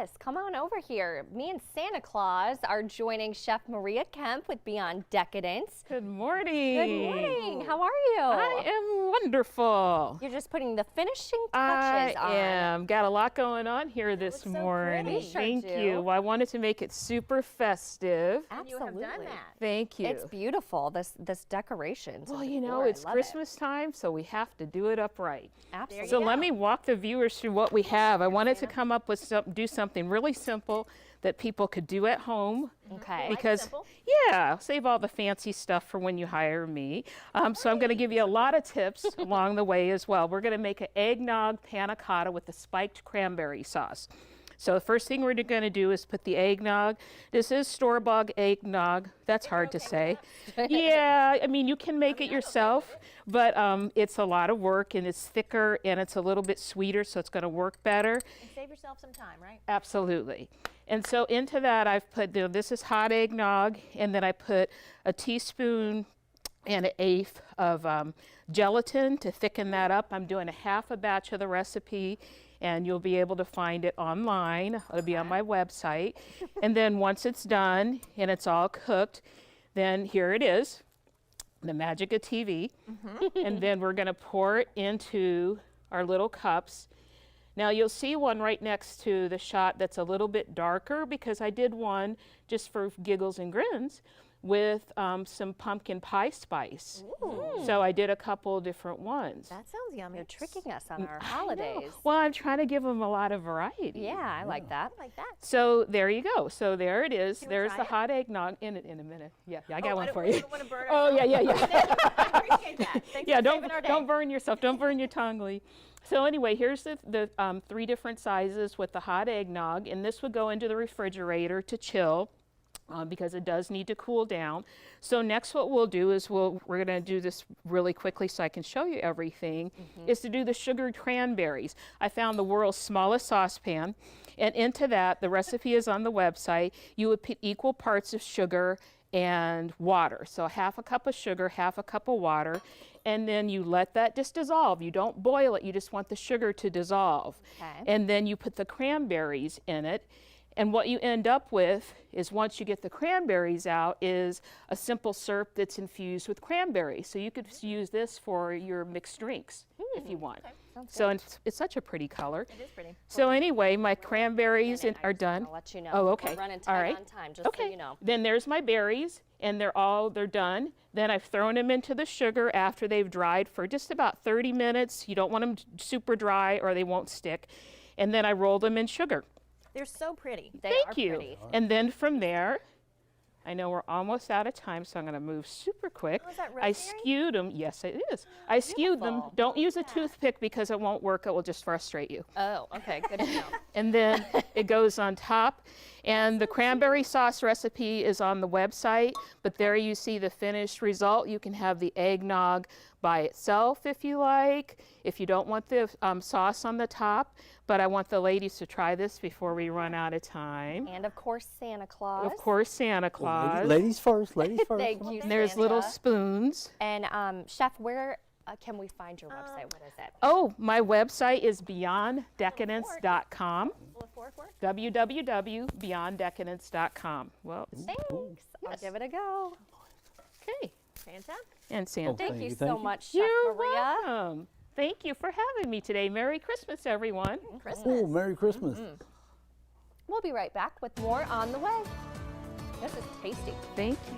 Yes, come on over here. Me and Santa Claus are joining Chef Maria Kemp with Beyond Decadence. Good morning. Good morning. How are you? I am wonderful. You're just putting the finishing touches on. I am. Got a lot going on here this morning. Sure Thank do. you. Well, I wanted to make it super festive. Absolutely. You have done that. Thank you. It's beautiful, this decorations. Well, and you know, decor. I it's love Christmas time, so we have to do it upright. Absolutely. So let me walk the viewers through what we have. I wanted to come up with do something really simple that people could do at home. Okay. Because, yeah, save all the fancy stuff for when you hire me. So I'm going to give you a lot of tips along the way as well. We're going to make an eggnog panna cotta with the spiked cranberry sauce. So the first thing we're going to do is put the eggnog. This is store-bought eggnog. That's hard to say. Yeah, I mean, you can make it yourself, but it's a lot of work, and it's thicker, and it's a little bit sweeter, so it's going to work better. And save yourself some time, right? Absolutely. And so into that, I've put, this is hot eggnog, and then I put a teaspoon and an eighth of gelatin to thicken that up. I'm doing a half a batch of the recipe, and you'll be able to find it online. It'll be on my website. And then once it's done and it's all cooked, then here it is, the magic of TV. And then we're going to pour it into our little cups. Now you'll see one right next to the shot that's a little bit darker because I did one just for giggles and grins with some pumpkin pie spice. So I did a couple different ones. That sounds yummy. You're tricking us on our holidays. Well, I'm trying to give them a lot of variety. Yeah, I like that. I like that. So there you go. So there it is. Can we There's try the it? hot eggnog in a minute. Yeah, I got one for We you. don't want to burn Oh, yeah. I appreciate that. Thanks Yeah, for saving our day. don't burn yourself. Don't burn your tongue, Lee. So anyway, here's the 3 different sizes with the hot eggnog, and this would go into the refrigerator to chill. Because it does need to cool down. So next what we'll do is we're going to do this really quickly so I can show you everything, is to do the sugared cranberries. I found the world's smallest saucepan, and into that, the recipe is on the website, you would put equal parts of sugar and water. So half a cup of sugar, half a cup of water, and then you let that just dissolve. You don't boil it, you just want the sugar to dissolve. Okay. And then you put the cranberries in it. And what you end up with is, once you get the cranberries out, is a simple syrup that's infused with cranberries. So you could use this for your mixed drinks if you want. Sounds So it's such a pretty color. It is pretty. So anyway, my cranberries are done. I'll let you know. Oh, okay. We're running All tight right. on time, just so you know. Then there's my berries, and they're done. Then I've thrown them into the sugar after they've dried for just about 30 minutes. You don't want them super dry or they won't stick. And then I roll them in sugar. They're so pretty. They Thank are you. pretty. And then from there, I know we're almost out of time, so I'm going to move super quick. Oh, is that I rosemary? skewed them. Yes, it is. I skewed them. Beautiful. Don't use a toothpick because it won't work. It will just frustrate you. Oh, okay, good to know. And then it goes on top. And the cranberry sauce recipe is on the website, but there you see the finished result. You can have the eggnog by itself if you like, if you don't want the sauce on the top. But I want the ladies to try this before we run out of time. And of course, Santa Claus. Of course, Santa Claus. Ladies first, ladies first. Thank you, And there's little Santa. spoons. And Chef, where can we find your website? What is it? Oh, my website is beyonddecadence.com. www.beyonddecadence.com. Well, Thanks. I'll give it a go. okay. Santa? And Santa. Thank you thank so you. much, Chef You're Maria. welcome. Thank you for having me today. Merry Christmas, everyone. Oh, Merry Christmas. We'll be right back with more on the way. This is tasty. Thank you.